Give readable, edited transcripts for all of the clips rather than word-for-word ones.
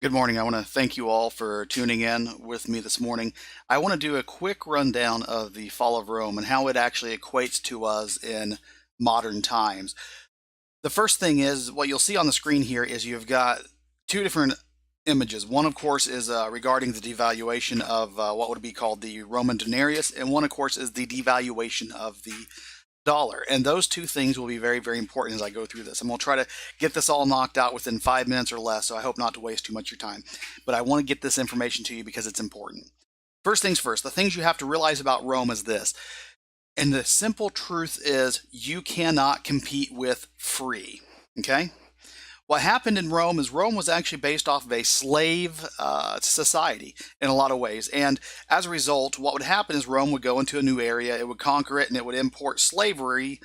Good morning. I want to thank you all for tuning in with me this morning. I want to do a quick rundown of the fall of Rome and how it actually equates to us in modern times. The first thing is what you'll see on the screen here is you've got two different images. One, of course, is regarding the devaluation of what would be called the Roman denarius, and one, of course, is the devaluation of the dollar. And those two things will be very, very important as I go through this. I'm going to try to get this all knocked out within 5 minutes or less, so I hope not to waste too much of your time. But I want to get this information to you because it's important. First things first, the things you have to realize about Rome is this. And the simple truth is you cannot compete with free. Okay? What happened in Rome is Rome was actually based off of a slave society in a lot of ways. And as a result, what would happen is Rome would go into a new area, it would conquer it, and it would import slaves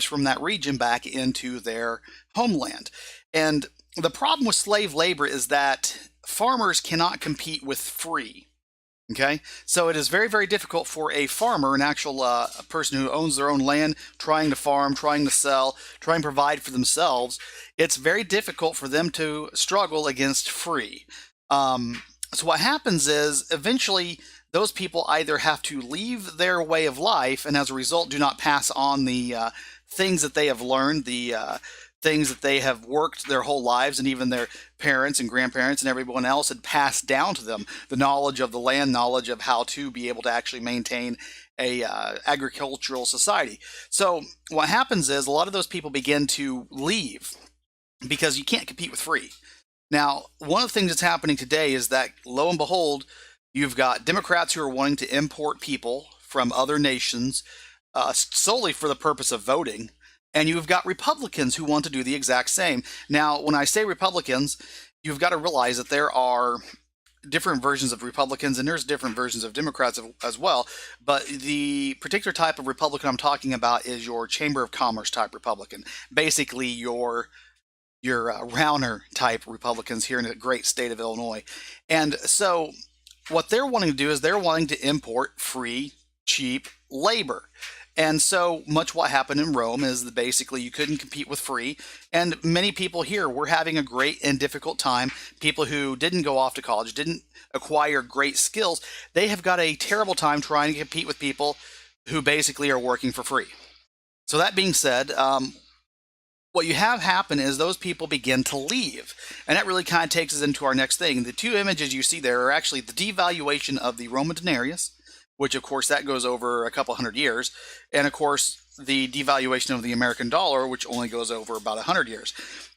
from that region back into their homeland. And the problem with slave labor is that farmers cannot compete with free. Okay, so it is very, very difficult for a farmer, an actual person who owns their own land, trying to farm, trying to sell, trying to provide for themselves. It's very difficult for them to struggle against free. So what happens is eventually those people either have to leave their way of life, and as a result, do not pass on the things that they have learned, the things that they have worked their whole lives, and even their parents and grandparents and everyone else had passed down to them the knowledge of the land, knowledge of how to be able to actually maintain a agricultural society. So what happens is a lot of those people begin to leave because you can't compete with free. Now, one of the things that's happening today is that, lo and behold, you've got Democrats who are wanting to import people from other nations solely for the purpose of voting. And you've got Republicans who want to do the exact same. Now, when I say Republicans, you've got to realize that there are different versions of Republicans and there's different versions of Democrats as well. But the particular type of Republican I'm talking about is your Chamber of Commerce type Republican. Basically, your Rauner type Republicans here in the great state of Illinois. And so what they're wanting to do is they're wanting to import free, cheap labor. And so much what happened in Rome is that basically you couldn't compete with free. And many people here were having a great and difficult time. People who didn't go off to college, didn't acquire great skills, they have got a terrible time trying to compete with people who basically are working for free. So that being said, what you have happen is those people begin to leave. And that really kind of takes us into our next thing. The two images you see there are actually the devaluation of the Roman denarius, which of course that goes over a couple hundred years, and of course the devaluation of the American dollar, which only goes over about 100 years.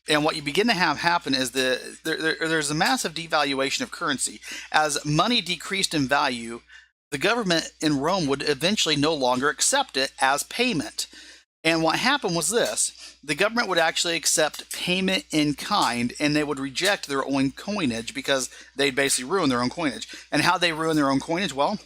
And what you begin to have happen is there's a massive devaluation of currency. As money decreased in value, the government in Rome would eventually no longer accept it as payment. And what happened was this. The government would actually accept payment in kind, and they would reject their own coinage because they'd basically ruin their own coinage. And how they ruin their own coinage? Well,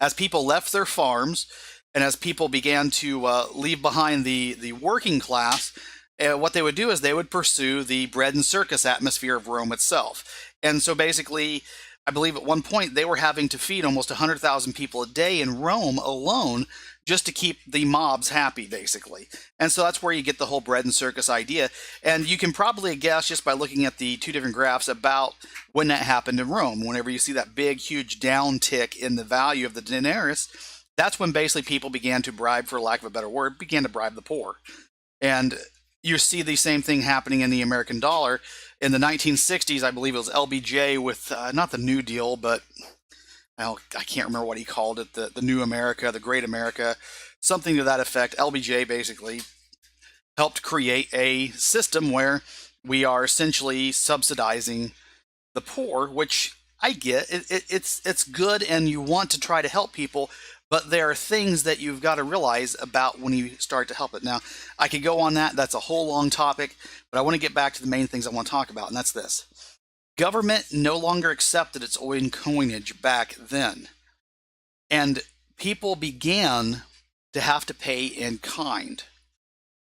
as people left their farms and as people began to leave behind the working class, what they would do is they would pursue the bread and circus atmosphere of Rome itself. And so basically, I believe at one point they were having to feed almost 100,000 people a day in Rome alone just to keep the mobs happy, basically. And so that's where you get the whole bread and circus idea. And you can probably guess just by looking at the two different graphs about when that happened in Rome. Whenever you see that big, huge downtick in the value of the denarius, that's when basically people began to bribe, for lack of a better word, began to bribe the poor. And you see the same thing happening in the American dollar. In the 1960s, I believe it was LBJ with not the New Deal, but I can't remember what he called it, the New America, the Great America, something to that effect. LBJ basically helped create a system where we are essentially subsidizing the poor, which I get. It's good and you want to try to help people, but there are things that you've got to realize about when you start to help it. Now, I could go on that. That's a whole long topic, but I want to get back to the main things I want to talk about, and that's this. Government no longer accepted its own coinage back then. And people began to have to pay in kind.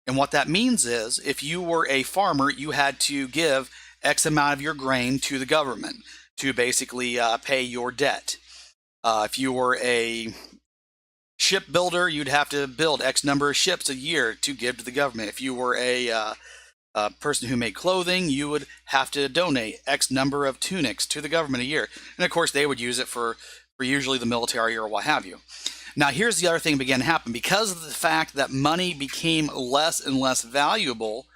And what that means is if you were a farmer, you had to give X amount of your grain to the government to basically pay your debt. If you were a shipbuilder, you'd have to build X number of ships a year to give to the government. If you were a A person who made clothing, you would have to donate X number of tunics to the government a year. And of course, they would use it for usually the military or what have you. Now, here's the other thing that began to happen. Because of the fact that money became less and less valuable,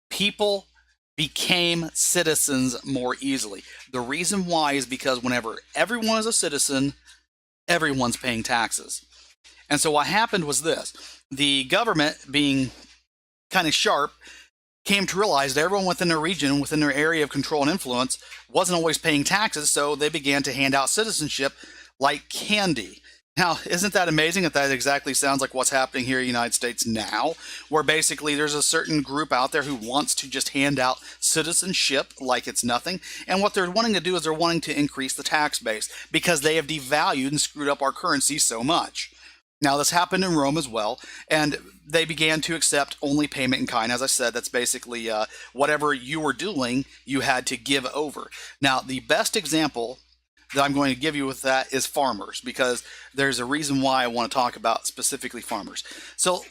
people became citizens more easily. The reason why is because whenever everyone is a citizen, everyone's paying taxes. And so what happened was this. The government, being kind of sharp, came to realize that everyone within their region, within their area of control and influence, wasn't always paying taxes, so they began to hand out citizenship like candy. Now, isn't that amazing that exactly sounds like what's happening here in the United States now, where basically there's a certain group out there who wants to just hand out citizenship like it's nothing, and what they're wanting to do is they're wanting to increase the tax base because they have devalued and screwed up our currency so much. Now, this happened in Rome as well, and they began to accept only payment in kind. As I said, that's basically whatever you were doing, you had to give over. Now, the best example that I'm going to give you with that is farmers, because there's a reason why I want to talk about specifically farmers. So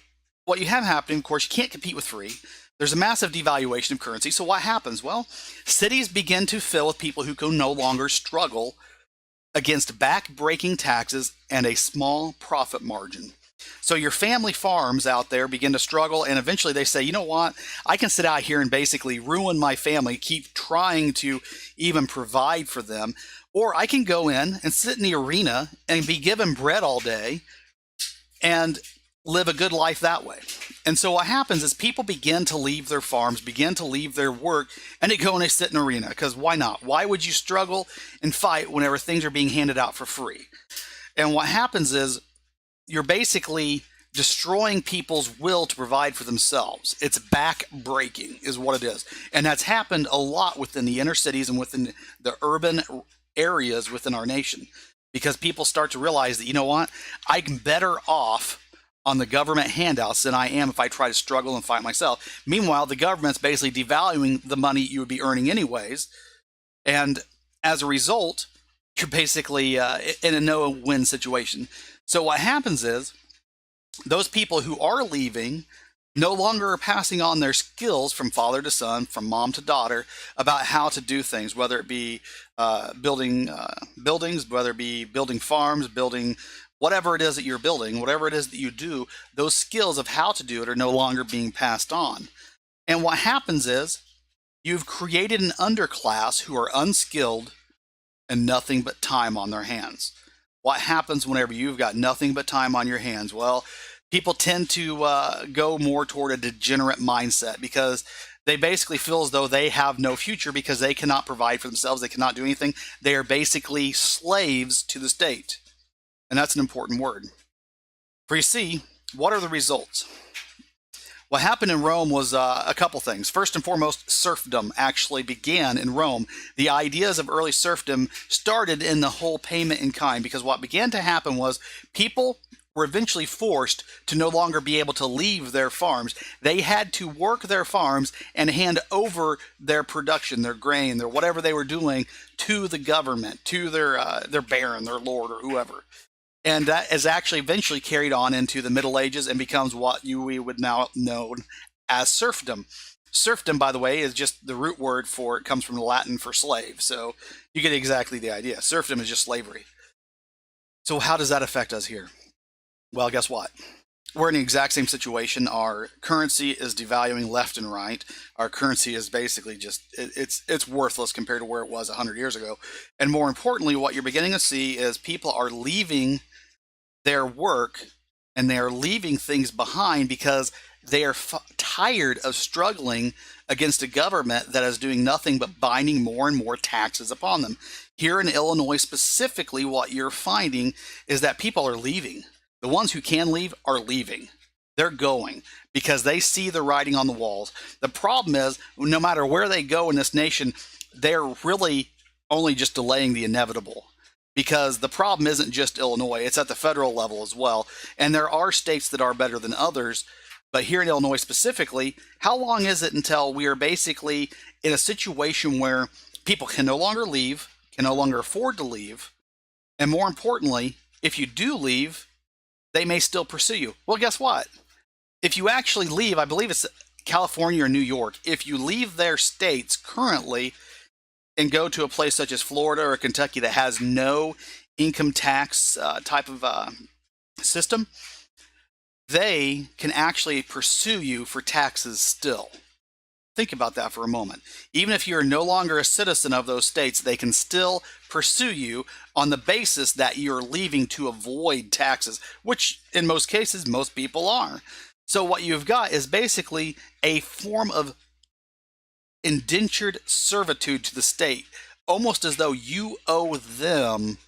what you have happening, of course, you can't compete with free. There's a massive devaluation of currency. So what happens? Well, cities begin to fill with people who can no longer struggle against back-breaking taxes and a small profit margin. So your family farms out there begin to struggle, and eventually they say, you know what, I can sit out here and basically ruin my family, keep trying to even provide for them, or I can go in and sit in the arena and be given bread all day and live a good life that way. And so what happens is people begin to leave their farms, begin to leave their work, and they go and they sit in an arena, because why not? Why would you struggle and fight whenever things are being handed out for free? And what happens is you're basically destroying people's will to provide for themselves. It's back-breaking is what it is. And that's happened a lot within the inner cities and within the urban areas within our nation, because people start to realize that, you know what, I'm better off on the government handouts than I am if I try to struggle and fight myself. Meanwhile, the government's basically devaluing the money you would be earning anyways. And as a result, you're basically in a no-win situation. So what happens is those people who are leaving no longer are passing on their skills from father to son, from mom to daughter, about how to do things, whether it be building buildings, whether it be building farms, building whatever it is that you're building, whatever it is that you do, those skills of how to do it are no longer being passed on. And what happens is you've created an underclass who are unskilled and nothing but time on their hands. What happens whenever you've got nothing but time on your hands? Well, people tend to go more toward a degenerate mindset, because they basically feel as though they have no future because they cannot provide for themselves. They cannot do anything. They are basically slaves to the state. And that's an important word. For you see, what are the results? What happened in Rome was a couple things. First and foremost, serfdom actually began in Rome. The ideas of early serfdom started in the whole payment in kind, because what began to happen was people were eventually forced to no longer be able to leave their farms. They had to work their farms and hand over their production, their grain, their whatever they were doing, to the government, to their baron, their lord, or whoever. And that is actually eventually carried on into the Middle Ages and becomes what we would now know as serfdom. Serfdom, by the way, is just the root word for it, comes from Latin for slave. So you get exactly the idea. Serfdom is just slavery. So how does that affect us here? Well, guess what? We're in the exact same situation. Our currency is devaluing left and right. Our currency is basically just, it's worthless compared to where it was 100 years ago. And more importantly, what you're beginning to see is people are leaving their work and they are leaving things behind because they are tired of struggling against a government that is doing nothing but binding more and more taxes upon them. Here in Illinois specifically, what you're finding is that people are leaving. The ones who can leave are leaving. They're going because they see the writing on the walls. The problem is, no matter where they go in this nation, they're really only just delaying the inevitable. Because the problem isn't just Illinois, it's at the federal level as well. And there are states that are better than others. But here in Illinois specifically, how long is it until we are basically in a situation where people can no longer leave, can no longer afford to leave, and more importantly, if you do leave, they may still pursue you? Well, guess what? If you actually leave, I believe it's California or New York, if you leave their states currently and go to a place such as Florida or Kentucky that has no income tax type of system, they can actually pursue you for taxes still. Think about that for a moment. Even if you're no longer a citizen of those states, they can still pursue you on the basis that you're leaving to avoid taxes, which in most cases, most people are. So what you've got is basically a form of indentured servitude to the state, almost as though you owe them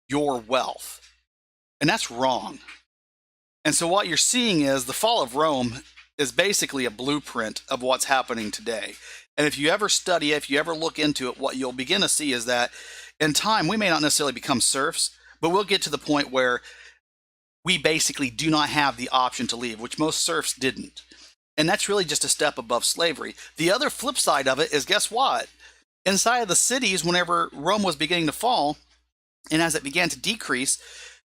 your wealth. And that's wrong. And so what you're seeing is the fall of Rome is basically a blueprint of what's happening today. And if you ever study it, if you ever look into it, what you'll begin to see is that in time, we may not necessarily become serfs, but we'll get to the point where we basically do not have the option to leave, which most serfs didn't. And that's really just a step above slavery. The other flip side of it is, guess what? Inside of the cities, whenever Rome was beginning to fall, and as it began to decrease,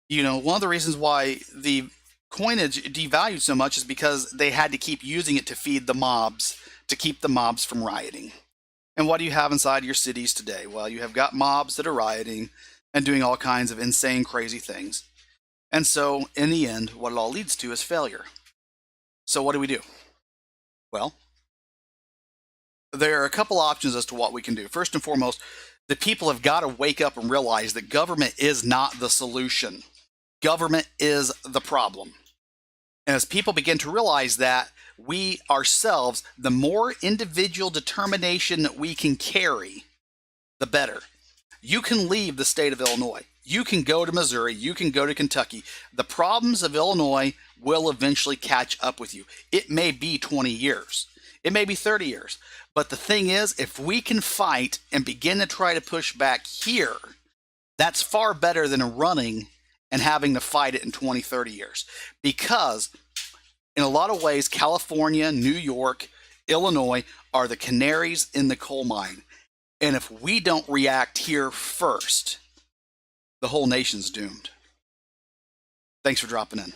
one of the reasons why the coinage devalued so much is because they had to keep using it to feed the mobs, to keep the mobs from rioting. And what do you have inside your cities today? Well, you have got mobs that are rioting and doing all kinds of insane, crazy things. And so, in the end, what it all leads to is failure. So what do? Well, there are a couple options as to what we can do. First and foremost, the people have got to wake up and realize that government is not the solution. Government is the problem. And as people begin to realize that, we ourselves, the more individual determination that we can carry, the better. You can leave the state of Illinois. You can go to Missouri. You can go to Kentucky. The problems of Illinois will eventually catch up with you. It may be 20 years. It may be 30 years. But the thing is, if we can fight and begin to try to push back here, that's far better than running and having to fight it in 20, 30 years. Because in a lot of ways, California, New York, Illinois are the canaries in the coal mine. And if we don't react here first, the whole nation's doomed. Thanks for dropping in.